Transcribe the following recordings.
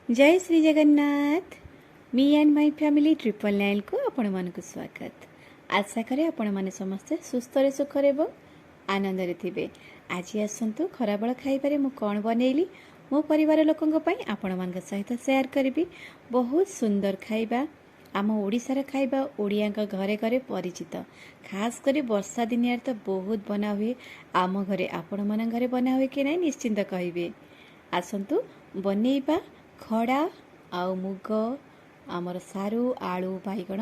जय Shri Jagannath. Me and my family 999 को आपण मानक स्वागत। आशा करे आपण माने समस्ते सुस्थ रे सुख रे आनंद रे थिबे। आज आसंतु खराबेल खाइबारे मु कोन बनैली मो परिवार लोकंग पई आपण मानक सहित शेयर करबी। बहुत सुंदर खाइबा आम ओडिशार खाइबा ओडियाक घरे घरे परिचित। खास करी वर्षा दिनियार तो बहुत बना हुए। आम घरे आपण मन घरे बना हुए कि नहीं निश्चिंत कहिबे। आसंतु बनेइबा खड़ा आउ मुग आमर सारू आलू बैगण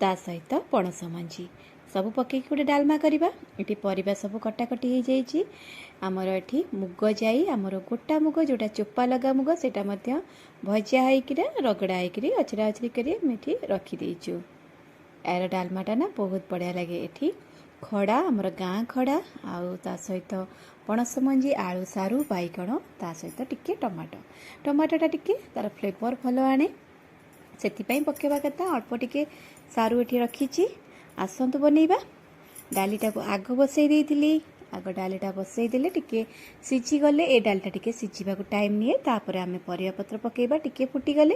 ता सहित पणस मंजी सब पकई गोटे डालमा करवा। ये परिबा सब कटाकटी हो जाइए। आमर एठी मुग जाई आमर गोटा मुग जोटा चोपा लगा मुग सेटा मध्य भजा होकर रगड़ा होकर अचरा अचरी कर रखी देचु। यार डालमाटा ना बहुत बढ़िया लगे। एठी खड़ा आमर गाँ खड़ा आउ ता सहित पणस मंजी आलू सारू बैगण ता सहित टिके टमाटो टमाटोटा टिके तार फ्लेवर भल आने से पकेवा कथा अल्प टिके सारू एठी रखी। आसतु बनैबा डालीटा को आग बसई देइथिली। आग डालीटा बसई देले टिके सिझी गले ए डालीटा टिके सिझीबा टाइम निए। तापर आमे परिवा पत्र पकेबा टिके फुटी गले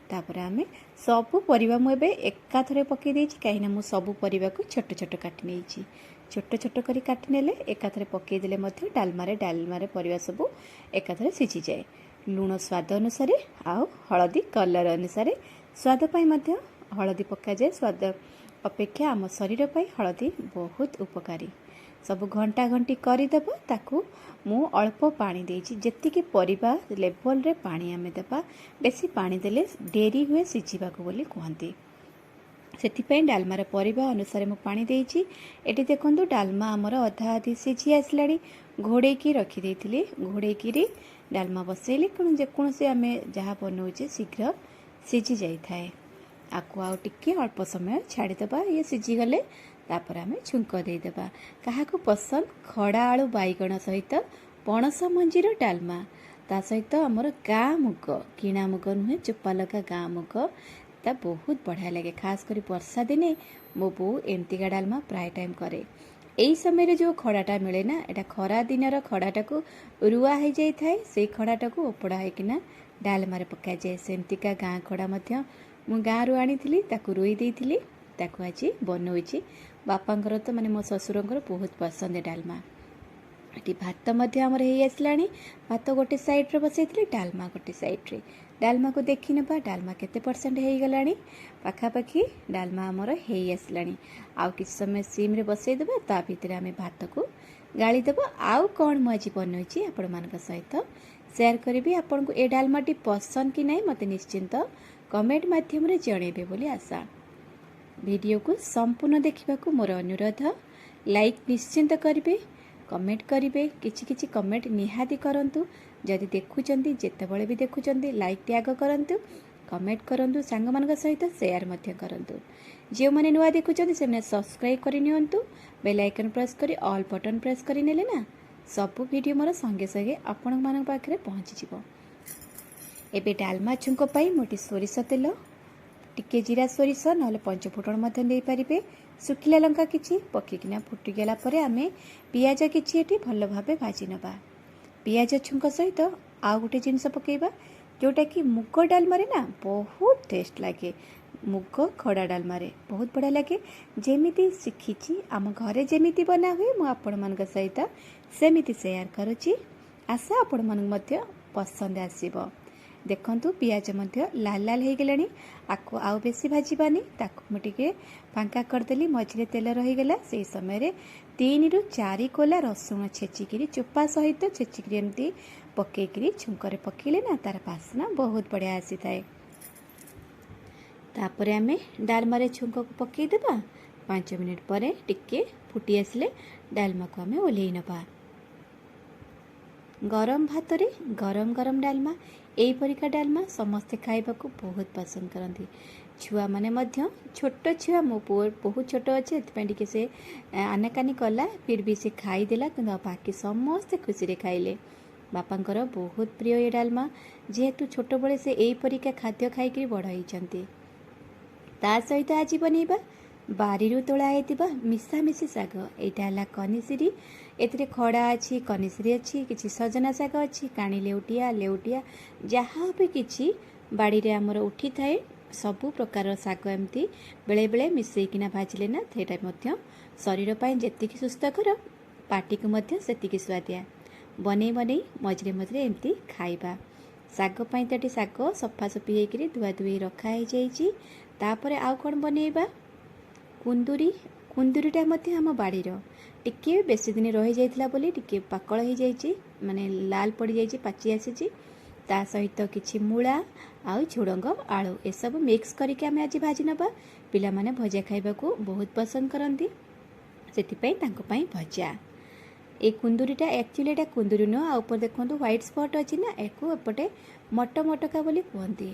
तापर आमे सबु परिवा मु एबे एका थरे पके देइछि काहे ना मु सबु परिवा को छोट छोट काटि नेइछि। छोट छोट करी काटि नेले एका थरे पके देले मध्य डालमारे परिवा सबु एका थरे सिझी जाए। लूण स्वाद अनुसार आउ हळदी कलर अनुसार स्वाद पाई मध्य हळदी पक्का जाए। स्वाद अपेक्षा आम शरीर पाई हळदी बहुत उपकारी। सब घंटा घंटी करदेबा ताकू मु अल्प पानी देइछि। जेतिकी परिबा लेवल रे पानी आमे देबा। बेसी पानी देले डेरी हुए सिझिबाकू बोली कहंती। सेतिपई डालमार परिबा अनुसार मु पानी देइछि। एटी देखंतु डालमा हमर अधा आधी सिझी आसलाडी। घोड़े की रखी देइथिली। घोड़े की डालमा बसैली कौन जेकोसी आमे जहाँ बनौचे शीघ्र सिझी जाई थाए। आकु आउ टिके अल्प समय छाड़ीदेबा। ये सिझी गले तापर आमे छुंक देदेबा। काहाकू पसंद खड़ा आलू बैगण सहित पणस मंजीर डालमा ता सहित आमर गाँ मुग किणा मुग नुहे चोपा लगा गाँ मुग ता बहुत बढ़िया लगे। खास करी वर्षा दिने मो बो एमतिका डालमा प्राय टाइम करे। एई समय जो खड़ाटा मिले ना एटा खरा दिनर खड़ाटा को रुआ हो जाई थाए। से खड़ाटा को ओपड़ा होकिना डालमारे पका जाए। सेमतिका गाँ खड़ा मध्य मु गाँ रु आनी ताकू रुई देइथिली। ताकू आज बनौछि। बापांकर तो माने मो ससुरंकर बहुत पसंद डालमा। ये भात मध्य आमर हे आसलानी। भात गोटे साइड रे बसैथिली डालमा गोटे साइड रे। डालमा को देखि नबा डालमा केते परसेंट हे गलानी। पाखापाखी डालमा आमर हे आसलानी। आउ किछ समय सिम रे बसै देबा। ता भितर आमे भात को गाली देबा। आउ कोन मु आज बनौछि आपण मानक सहित शेयर करबी। आपन को ए डालमाटी पसंद कि नै मते निश्चिंत कमेंट माध्यम रे जणेबे बोली आशा। वीडियो को संपूर्ण देखा मोर अनुरोध। लाइक निश्चिंत करेंगे कमेंट करेंगे किछि किछि कमेंट निहाती करंतु। जदि देखुचंती जेतेबेले भी देखुचंती लाइक टैग करंतु कमेंट करंतु सांग मानक सहित शेयर मध्य करंतु। जो माने नुआ देखुचंती से सब्सक्राइब करि नियंतु। बेल आइकन प्रेस करी ऑल बटन प्रेस करि नेले ना सब वीडियो मोर संगे संगे आपण मानक पाखरे पहुंची जिवो। एबे डालमा छुंक पाई मोटी सोरिष तेल टिके जीरा सोरिष ना पंचफुटण मध्य दे पारिबे। सुखिला लंका किछि पकिकिना फुटी गेला परे आमे पियाज किछि एठी भल भाबे भाजी नबा। पियाज छुंक सहित आउ गोटे जिनस पकेबा जोटा कि मुग डालमारे ना बहुत टेस्ट लागे। मुग खड़ा डालमारे बहुत बढ़िया लगे। जेमिति शिखिछि आम घरे जेमिति बना हुए मु आपण मानक सहित सेमिति शेयर करूछि। आशा आपण मानक मध्य पसंद आसीबो। देखंतु पियाज मध्य लाल लाल हो गलानी। आको आउ बेसी भाजीबानी ताकू मुटिके फांका करदेली। मझिरे तेल रहीगला से समय 3 ରୁ 4 कोला रसुण छेचिकी चोपा सहित छेचिकी एमती पकईकरी छुंकरे पकेले ना तार बास्ना बहुत बढ़िया आसी थाए। तापरे आमे डालमारे छुंक को पकई देबा। 5 मिनिट परे टिके फुटी आसले डालमा को आमे ओल्हेई नबा। गरम भात रे गरम गरम डालमा एई परिका डालमा समस्ते खाइबा को बहुत पसंद करती। छुआ माने मध्य छोट छुआ मो पुओ बहुत छोट अच्छे एतिपैं से आनाकानी कला फिर भी से खाईदेला कि बाकी समस्ते खुशी रे खाइले। बापांकर बहुत प्रिय ये डालमा जेहेतु छोट बड़े से एई परिका खाद्य खाइकरी बड़ होइचंती। ता सहित आज बनैबा ବାରିରୁ ତୋଳା ହେଇଥିବା ମିଶାମିଶି ଶାଗ। ଏଇଟା ହେଲା କନିସିରି। ଏଥିରେ ଖଡ଼ା ଅଛି, କନିସିରି ଅଛି, କିଛି ସଜନା ଶାଗ ଅଛି, କାଣି ଲେଉଟିଆ ଯାହା ବି କିଛି ବାଡ଼ିରେ ଆମର ଉଠିଥାଏ ସବୁ ପ୍ରକାର ଶାଗ ଏମିତି ବେଳେବେଳେ ମିଶାଇକିନା ଭାଜିଲେ ନା ସେଇଟା ମଧ୍ୟ ଶରୀର ପାଇଁ ଯେତିକି ସୁସ୍ଥକର ପାଟିକୁ ମଧ୍ୟ ସେତିକି ସୁଆଦିଆ। ବନେଇ ମଝିରେ ମଝିରେ ଏମିତି ଖାଇବା। ଶାଗ ପାଇଁ ତ ଏଠି ଶାଗ ସଫାସଫି ହେଇକିରି ଧୁଆ ଧୁଇ ରଖା ହେଇଯାଇଛି। ତାପରେ ଆଉ କ'ଣ ବନେଇବା? କୁନ୍ଦୁରିଟା ମଧ୍ୟ ଆମ ବାଡ଼ିର ଟିକେ ବେଶୀ ଦିନ ରହିଯାଇଥିଲା ବୋଲି ଟିକେ ପାକଳ ହେଇଯାଇଛି, ମାନେ ଲାଲ ପଡ଼ିଯାଇଛି, ପାଚି ଆସିଛି। ତା ସହିତ କିଛି ମୂଳା ଆଉ ଝୁଡ଼ଙ୍ଗ ଆଳୁ ଏସବୁ ମିକ୍ସ କରିକି ଆମେ ଆଜି ଭାଜି ନେବା। ପିଲାମାନେ ଭଜା ଖାଇବାକୁ ବହୁତ ପସନ୍ଦ କରନ୍ତି, ସେଥିପାଇଁ ତାଙ୍କ ପାଇଁ ଭଜା। এই କୁନ୍ଦୁରିଟା ଆକ୍ଚୁଆଲି ଏଇଟା କୁନ୍ଦୁରି ନୁହଁ, ଆଉ ଉପରେ ଦେଖନ୍ତୁ ହ୍ୱାଇଟ୍ ସ୍ପଟ୍ ଅଛି ନା, ଏକୁ ଏପଟେ ମଟକା ବୋଲି କୁହନ୍ତି।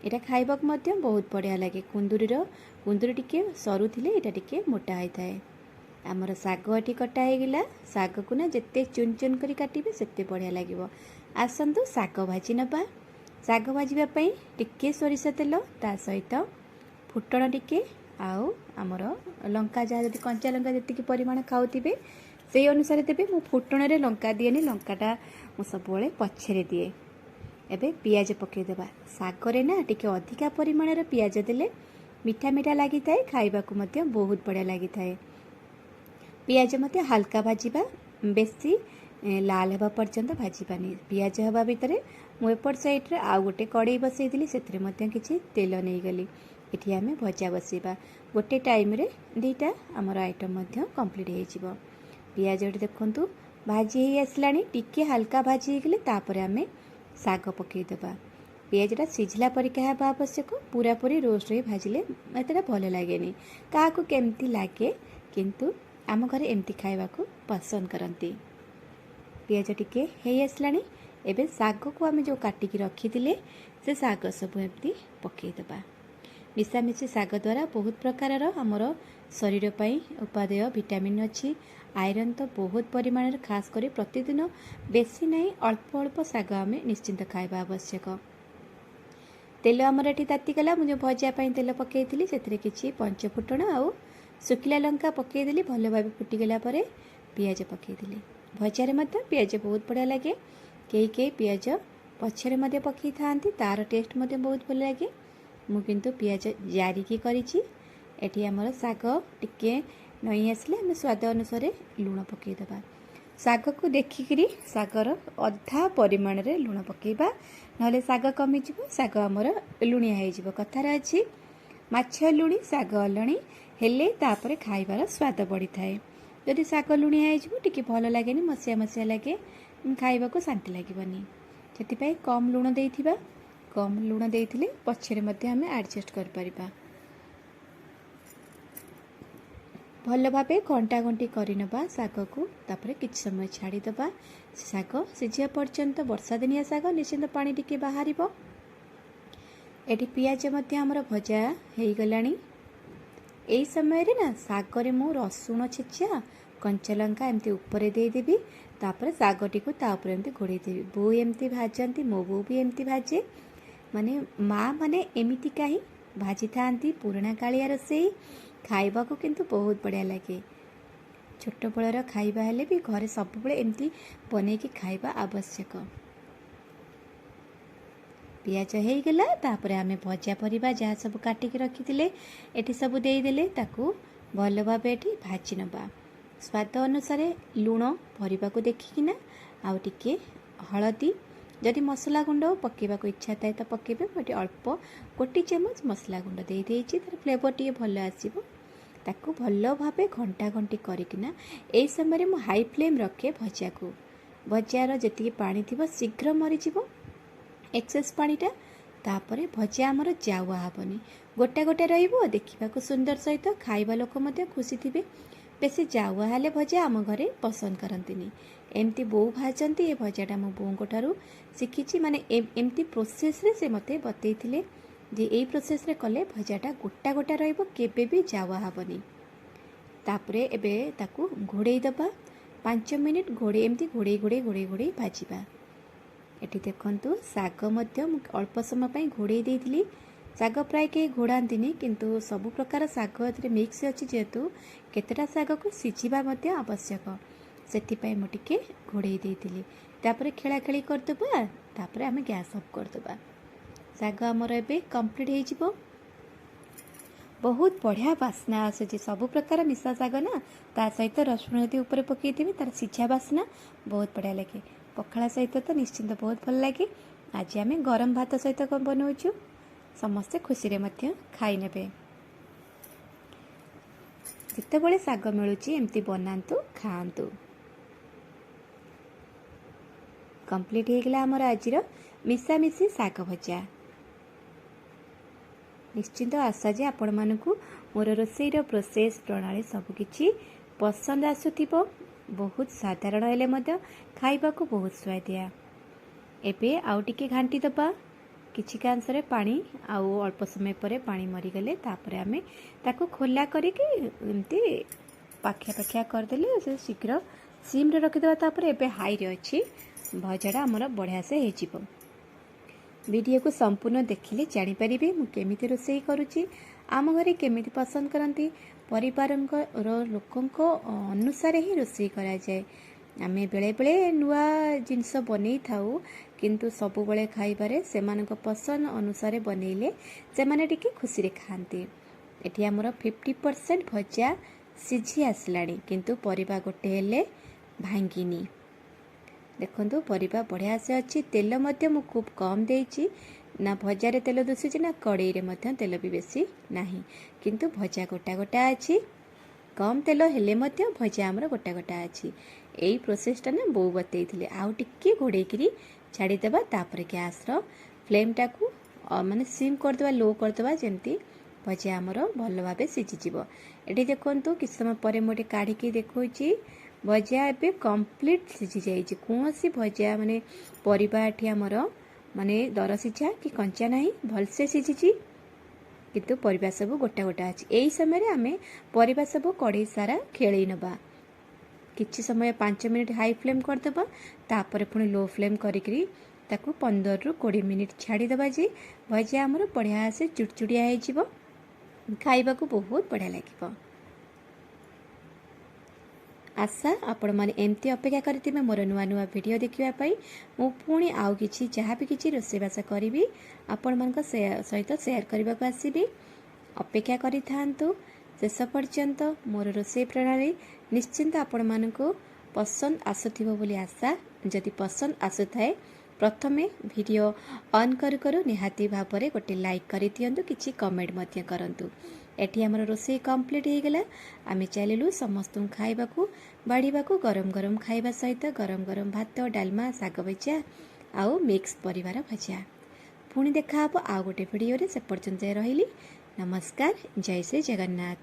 ଏଇଟା ଖାଇବାକୁ ମଧ୍ୟ ବହୁତ ବଢ଼ିଆ ଲାଗେ। କୁନ୍ଦୁରି ଟିକେ ସରୁ ଥିଲେ ଏଇଟା ଟିକେ ମୋଟା ହେଇଥାଏ। ଆମର ଶାଗ ଏଠି କଟା ହେଇଗଲା। ଶାଗକୁ ନା ଯେତେ ଚୁନ ଚୁନ କରି କାଟିବେ ସେତେ ବଢ଼ିଆ ଲାଗିବ। ଆସନ୍ତୁ ଶାଗ ଭାଜି ନେବା। ଶାଗ ଭାଜିବା ପାଇଁ ଟିକେ ସୋରିଷ ତେଲ, ତା ସହିତ ଫୁଟଣ ଟିକେ, ଆଉ ଆମର ଲଙ୍କା, ଯାହା ଯଦି କଞ୍ଚା ଲଙ୍କା ଯେତିକି ପରିମାଣ ଖାଉଥିବେ ସେଇ ଅନୁସାରେ ଦେବେ। ମୁଁ ଫୁଟଣରେ ଲଙ୍କା ଦିଏନି, ଲଙ୍କାଟା ମୁଁ ସବୁବେଳେ ପଛରେ ଦିଏ। ଏବେ ପିଆଜ ପକାଇଦେବା। ଶାଗରେ ନା ଟିକେ ଅଧିକା ପରିମାଣର ପିଆଜ ଦେଲେ ମିଠା ମିଠା ଲାଗିଥାଏ, ଖାଇବାକୁ ମଧ୍ୟ ବହୁତ ବଢ଼ିଆ ଲାଗିଥାଏ। ପିଆଜ ମଧ୍ୟ ହାଲକା ଭାଜିବା, ବେଶୀ ଲାଲ ହେବା ପର୍ଯ୍ୟନ୍ତ ଭାଜିବାନି। ପିଆଜ ହେବା ଭିତରେ ମୁଁ ଏପଟ ସାଇଡ଼ରେ ଆଉ ଗୋଟେ କଡ଼େଇ ବସାଇଥିଲି, ସେଥିରେ ମଧ୍ୟ କିଛି ତେଲ ନେଇଗଲି। ଏଠି ଆମେ ଭଜା ବସାଇବା। ଗୋଟେ ଟାଇମ୍ରେ ଦୁଇଟା ଆମର ଆଇଟମ୍ ମଧ୍ୟ କମ୍ପ୍ଲିଟ୍ ହେଇଯିବ। ପିଆଜଟି ଦେଖନ୍ତୁ ଭାଜି ହେଇ ଆସିଲାଣି, ଟିକେ ହାଲକା ଭାଜି ହେଇଗଲେ ତାପରେ ଆମେ ଶାଗ ପକାଇଦେବା। ପିଆଜଟା ସିଝିଲା ପରିକା ହେବା ଆବଶ୍ୟକ। ପୁରାପୁରି ରୋଷ୍ଟ ହୋଇ ଭାଜିଲେ ଏତେଟା ଭଲ ଲାଗେନି। କାହାକୁ କେମିତି ଲାଗେ, କିନ୍ତୁ ଆମ ଘରେ ଏମିତି ଖାଇବାକୁ ପସନ୍ଦ କରନ୍ତି। ପିଆଜ ଟିକେ ହେଇ ଆସିଲାଣି। ଏବେ ଶାଗକୁ ଆମେ ଯେଉଁ କାଟିକି ରଖିଥିଲେ ସେ ଶାଗ ସବୁ ଏମିତି ପକାଇଦେବା। ମିଶାମିଶି ଶାଗ ଦ୍ୱାରା ବହୁତ ପ୍ରକାରର ଆମର ଶରୀର ପାଇଁ ଉପାଦେୟ ଭିଟାମିନ୍ ଅଛି। ଆଇରନ୍ ତ ବହୁତ ପରିମାଣରେ, ଖାସ୍ କରି ପ୍ରତିଦିନ ବେଶୀ ନାହିଁ, ଅଳ୍ପ ଅଳ୍ପ ଶାଗ ଆମେ ନିଶ୍ଚିନ୍ତ ଖାଇବା ଆବଶ୍ୟକ। ତେଲ ଆମର ଏଠି ତାତିଗଲା। ମୁଁ ଯେଉଁ ଭଜା ପାଇଁ ତେଲ ପକାଇଥିଲି ସେଥିରେ କିଛି ପଞ୍ଚଫୁଟଣ ଆଉ ଶୁଖିଲା ଲଙ୍କା ପକାଇଦେଲି। ଭଲ ଭାବେ ଫୁଟିଗଲା ପରେ ପିଆଜ ପକାଇଦେଲି। ଭଜାରେ ମଧ୍ୟ ପିଆଜ ବହୁତ ବଢ଼ିଆ ଲାଗେ। କେହି ପିଆଜ ପଛରେ ମଧ୍ୟ ପକାଇଥାନ୍ତି, ତା'ର ଟେଷ୍ଟ ମଧ୍ୟ ବହୁତ ଭଲ ଲାଗେ। ମୁଁ କିନ୍ତୁ ପିଆଜ ଜାରିକି କରିଛି। ଏଠି ଆମର ଶାଗ ଟିକେ ନଇଁ ଆସିଲେ ଆମେ ସ୍ୱାଦ ଅନୁସାରେ ଲୁଣ ପକାଇଦେବା। ଶାଗକୁ ଦେଖିକିରି ଶାଗର ଅଧା ପରିମାଣରେ ଲୁଣ ପକାଇବା, ନହେଲେ ଶାଗ କମିଯିବ, ଶାଗ ଆମର ଲୁଣିଆ ହେଇଯିବ। କଥାରେ ଅଛି ମାଛ ଲୁଣି ଶାଗ ଅଲଣି, ହେଲେ ତାପରେ ଖାଇବାର ସ୍ୱାଦ ବଢ଼ିଥାଏ। ଯଦି ଶାଗ ଲୁଣିଆ ହେଇଯିବ ଟିକେ ଭଲ ଲାଗେନି, ମସିଆ ଲାଗେ, ଖାଇବାକୁ ଶାନ୍ତି ଲାଗିବନି। ସେଥିପାଇଁ କମ୍ ଲୁଣ ଦେଇଥିବା। କମ୍ ଲୁଣ ଦେଇଥିଲେ ପଛରେ ମଧ୍ୟ ଆମେ ଆଡ଼ଜଷ୍ଟ କରିପାରିବା। ଭଲ ଭାବେ ଘଣ୍· କରିନେବା ଶାଗକୁ। ତାପରେ କିଛି ସମୟ ଛାଡ଼ିଦେବା। ଶାଗ ସିଝିବା ପର୍ଯ୍ୟନ୍ତ, ବର୍ଷା ଦିନିଆ ଶାଗ ନିଶ୍ଚିନ୍ତ ପାଣି ଟିକେ ବାହାରିବ। ଏଠି ପିଆଜ ମଧ୍ୟ ଆମର ଭଜା ହେଇଗଲାଣି। ଏହି ସମୟରେ ନା ଶାଗରେ ମୁଁ ରସୁଣ ଛେଚା, କଞ୍ଚା ଲଙ୍କା ଏମିତି ଉପରେ ଦେଇଦେବି। ତାପରେ ଶାଗଟିକୁ ତା ଉପରେ ଏମିତି ଘୋଡ଼େଇ ଦେବି। ବୋଉ ଏମିତି ଭାଜନ୍ତି, ମୋ ବୋଉ ବି ଏମିତି ଭାଜେ। ମାନେ ମାଆ ମାନେ ଏମିତିକା ହିଁ ଭାଜିଥାନ୍ତି। ପୁରୁଣା କାଳିଆ ରୋଷେଇ, ଖାଇବାକୁ କିନ୍ତୁ ବହୁତ ବଢ଼ିଆ ଲାଗେ। ଛୋଟବେଳର ଖାଇବା ହେଲେ ବି ଘରେ ସବୁବେଳେ ଏମିତି ବନେଇକି ଖାଇବା ଆବଶ୍ୟକ। ପିଆଜ ହେଇଗଲା, ତାପରେ ଆମେ ଭଜା ପରିବା ଯାହା ସବୁ କାଟିକି ରଖିଥିଲେ ଏଠି ସବୁ ଦେଇଦେଲେ। ତାକୁ ଭଲ ଭାବେ ଏଠି ଭାଜି ନେବା। ସ୍ୱାଦ ଅନୁସାରେ ଲୁଣ, ପରିବାକୁ ଦେଖିକିନା, ଆଉ ଟିକେ ହଳଦୀ, ଯଦି ମସଲା ଗୁଣ୍ଡ ପକାଇବାକୁ ଇଚ୍ଛା ଥାଏ ତ ପକାଇବେ। ମୁଁ ଏଠି ଅଳ୍ପ 1 ଚାମଚ ମସଲା ଗୁଣ୍ଡ ଦେଇଦେଇଛି, ତା'ର ଫ୍ଲେଭର୍ ଟିକେ ଭଲ ଆସିବ। ତାକୁ ଭଲ ଭାବେ ଘଣ୍ଟା କରିକିନା, ଏହି ସମୟରେ ମୁଁ ହାଇ ଫ୍ଲେମ୍ ରଖେ ଭଜାକୁ। ଭଜାର ଯେତିକି ପାଣି ଥିବ ଶୀଘ୍ର ମରିଯିବ ଏକ୍ସେସ୍ ପାଣିଟା। ତାପରେ ଭଜା ଆମର ଜାଉଆ ହେବନି, ଗୋଟା ରହିବ, ଦେଖିବାକୁ ସୁନ୍ଦର ସହିତ ଖାଇବା ଲୋକ ମଧ୍ୟ ଖୁସି ଥିବେ। ବେଶୀ ଜାଉଆ ହେଲେ ଭଜା ଆମ ଘରେ ପସନ୍ଦ କରନ୍ତିନି। ଏମିତି ବୋଉ ଭାଜନ୍ତି। ଏ ଭଜାଟା ମୁଁ ବୋଉଙ୍କ ଠାରୁ ଶିଖିଛି। ମାନେ ଏମିତି ପ୍ରୋସେସ୍ରେ ସେ ମୋତେ ବତେଇଥିଲେ ଯେ ଏଇ ପ୍ରୋସେସ୍ରେ କଲେ ଭଜାଟା ଗୋଟା ରହିବ, କେବେ ବି ଜାଉଆ ହେବନି। ତାପରେ ଏବେ ତାକୁ ଘୋଡ଼େଇ ଦେବା। 5 ମିନିଟ୍ ଏମିତି ଘୋଡ଼େଇ ଭାଜିବା। ଏଠି ଦେଖନ୍ତୁ ଶାଗ ମଧ୍ୟ ମୁଁ ଅଳ୍ପ ସମୟ ପାଇଁ ଘୋଡ଼େଇ ଦେଇଥିଲି। ଶାଗ ପ୍ରାୟ କେହି ଘୋଡ଼ାନ୍ତିନି, କିନ୍ତୁ ସବୁ ପ୍ରକାର ଶାଗ ଏଥିରେ ମିକ୍ସ ଅଛି ଯେହେତୁ କେତେଟା ଶାଗକୁ ସିଝିବା ମଧ୍ୟ ଆବଶ୍ୟକ, ସେଥିପାଇଁ ମୁଁ ଟିକେ ଘୋଡ଼େଇ ଦେଇଥିଲି। ତାପରେ ଖେଳାଖେଳି କରିଦେବା, ତାପରେ ଆମେ ଗ୍ୟାସ୍ ଅଫ୍ କରିଦେବା। ଶାଗ ଆମର ଏବେ କମ୍ପ୍ଲିଟ୍ ହେଇଯିବ। ବହୁତ ବଢ଼ିଆ ବାସ୍ନା ଆସୁଛି, ସବୁ ପ୍ରକାର ମିଶା ଶାଗ ନା, ତା ସହିତ ରସୁଣ ଯଦି ଉପରେ ପକାଇଥିବି ତାର ସିଝା ବାସ୍ନା ବହୁତ ବଢ଼ିଆ ଲାଗେ। ପଖାଳ ସହିତ ତ ନିଶ୍ଚିନ୍ତ ବହୁତ ଭଲ ଲାଗେ। ଆଜି ଆମେ ଗରମ ଭାତ ସହିତ କ'ଣ ବନାଉଛୁ, ସମସ୍ତେ ଖୁସିରେ ମଧ୍ୟ ଖାଇନେବେ। ଯେତେବେଳେ ଶାଗ ମିଳୁଛି ଏମିତି ବନାନ୍ତୁ, ଖାଆନ୍ତୁ। କମ୍ପ୍ଲିଟ୍ ହେଇଗଲା ଆମର ଆଜିର ମିଶାମିଶି ଶାଗ ଭଜା। ନିଶ୍ଚିନ୍ତ ଆଶା ଯେ ଆପଣମାନଙ୍କୁ ମୋର ରୋଷେଇର ପ୍ରୋସେସ୍ ପ୍ରଣାଳୀ ସବୁକିଛି ପସନ୍ଦ ଆସୁଥିବ। ବହୁତ ସାଧାରଣ ହେଲେ ମଧ୍ୟ ଖାଇବାକୁ ବହୁତ ସୁଆଦିଆ। ଏବେ ଆଉ ଟିକେ ଘାଣ୍ଟି ଦେବା, କିଛି କାଂଶରେ ପାଣି, ଆଉ ଅଳ୍ପ ସମୟ ପରେ ପାଣି ମରିଗଲେ ତାପରେ ଆମେ ତାକୁ ଖୋଲା କରିକି ଏମିତି ପାଖିଆ ପାଖିଆ କରିଦେଲେ ସେ ଶୀଘ୍ର ସିମ୍ରେ ରଖିଦେବା। ତାପରେ ଏବେ ହାଇରେ ଅଛି, ଭଜାଟା ଆମର ବଢ଼ିଆ ସେ ହେଇଯିବ। ଭିଡ଼ିଓକୁ ସମ୍ପୂର୍ଣ୍ଣ ଦେଖିଲେ ଜାଣିପାରିବେ ମୁଁ କେମିତି ରୋଷେଇ କରୁଛି, ଆମ ଘରେ କେମିତି ପସନ୍ଦ କରନ୍ତି। ପରିବାରର ଲୋକଙ୍କ ଅନୁସାରେ ହିଁ ରୋଷେଇ କରାଯାଏ। ଆମେ ବେଳେବେଳେ ନୂଆ ଜିନିଷ ବନେଇଥାଉ, କିନ୍ତୁ ସବୁବେଳେ ଖାଇବାରେ ସେମାନଙ୍କ ପସନ୍ଦ ଅନୁସାରେ ବନେଇଲେ ସେମାନେ ଟିକେ ଖୁସିରେ ଖାଆନ୍ତି। ଏଠି ଆମର 50% ଭଜା ସିଝି ଆସିଲାଣି, କିନ୍ତୁ ପରିବା ଗୋଟେ ହେଲେ ଭାଙ୍ଗିନି। ଦେଖନ୍ତୁ ପରିବା ବଢ଼ିଆ ସେ ଅଛି। ତେଲ ମଧ୍ୟ ମୁଁ ଖୁବ୍ କମ୍ ଦେଇଛି, ନା ଭଜାରେ ତେଲ ଦିଶୁଛି ନା କଡ଼େଇରେ ମଧ୍ୟ ତେଲ ବି ବେଶୀ ନାହିଁ, କିନ୍ତୁ ଭଜା ଗୋଟା ଗୋଟା ଅଛି। କମ୍ ତେଲ ହେଲେ ମଧ୍ୟ ଭଜା ଆମର ଗୋଟା ଗୋଟା ଅଛି। ଏଇ ପ୍ରୋସେସଟା ନା ବୋଉ ବତେଇଥିଲେ। ଆଉ ଟିକେ ଘୋଡ଼େଇକିରି ଛାଡ଼ିଦେବା, ତାପରେ ଗ୍ୟାସ୍ର ଫ୍ଲେମ୍ଟାକୁ ମାନେ ସିମ୍ କରିଦେବା, ଲୋ କରିଦେବା, ଯେମିତି ଭଜା ଆମର ଭଲ ଭାବେ ସିଝିଯିବ। ଏଠି ଦେଖନ୍ତୁ କିଛି ସମୟ ପରେ ମୁଁ ଏଠି କାଢ଼ିକି ଦେଖାଉଛି, ଭଜା ଏବେ କମ୍ପ୍ଲିଟ୍ ସିଝି ଯାଇଛି। କୌଣସି ଭଜା ମାନେ ପରିବା ଏଠି ଆମର ମାନେ ଦର ସିଝା କି କଞ୍ଚା ନାହିଁ, ଭଲସେ ସିଝିଛି, କିନ୍ତୁ ପରିବା ସବୁ ଗୋଟା ଗୋଟା ଅଛି। ଏହି ସମୟରେ ଆମେ ପରିବା ସବୁ କଡ଼େଇ ସାରା ଖେଳେଇ ନେବା। କିଛି ସମୟ 5 ମିନିଟ୍ ହାଇ ଫ୍ଲେମ୍ କରିଦେବା, ତାପରେ ପୁଣି ଲୋ ଫ୍ଲେମ୍ କରିକିରି ତାକୁ 15ରୁ 20 ମିନିଟ୍ ଛାଡ଼ିଦେବା ଯେ ଭଜା ଆମର ବଢ଼ିଆ ସେ ଚୁଡ଼ଚୁଡ଼ିଆ ହେଇଯିବ, ଖାଇବାକୁ ବହୁତ ବଢ଼ିଆ ଲାଗିବ। ଆଶା ଆପଣମାନେ ଏମିତି ଅପେକ୍ଷା କରିଥିବେ ମୋର ନୂଆ ନୂଆ ଭିଡ଼ିଓ ଦେଖିବା ପାଇଁ। ମୁଁ ପୁଣି ଆଉ କିଛି ଯାହା ବି କିଛି ରୋଷେଇବାସ କରିବି ଆପଣମାନଙ୍କ ସହିତ ସେୟାର କରିବାକୁ ଆସିବି। ଅପେକ୍ଷା କରିଥାନ୍ତୁ ଶେଷ ପର୍ଯ୍ୟନ୍ତ। ମୋର ରୋଷେଇ ପ୍ରଣାଳୀ ନିଶ୍ଚିନ୍ତ ଆପଣମାନଙ୍କୁ ପସନ୍ଦ ଆସୁଥିବ ବୋଲି ଆଶା। ଯଦି ପସନ୍ଦ ଆସୁଥାଏ ପ୍ରଥମେ ଭିଡ଼ିଓ ଅନ୍ କରୁ କରୁ ନିହାତି ଭାବରେ ଗୋଟେ ଲାଇକ୍ କରିଦିଅନ୍ତୁ, କିଛି କମେଣ୍ଟ ମଧ୍ୟ କରନ୍ତୁ। ଏଠି ଆମର ରୋଷେଇ କମ୍ପ୍ଲିଟ୍ ହେଇଗଲା। ଆମେ ଚାଲିଲୁ ସମସ୍ତଙ୍କୁ ଖାଇବାକୁ ବାଢ଼ିବାକୁ। ଗରମ ଗରମ ଖାଇବା ସହିତ ଗରମ ଗରମ ଭାତ, ଡାଲମା, ଶାଗ ଭଜା ଆଉ ମିକ୍ସ ପରିବାର ଭଜା। ପୁଣି ଦେଖା ହେବ ଆଉ ଗୋଟେ ଭିଡ଼ିଓରେ। ସେ ପର୍ଯ୍ୟନ୍ତ ରହିଲି, ନମସ୍କାର, ଜୟ ଶ୍ରୀ ଜଗନ୍ନାଥ।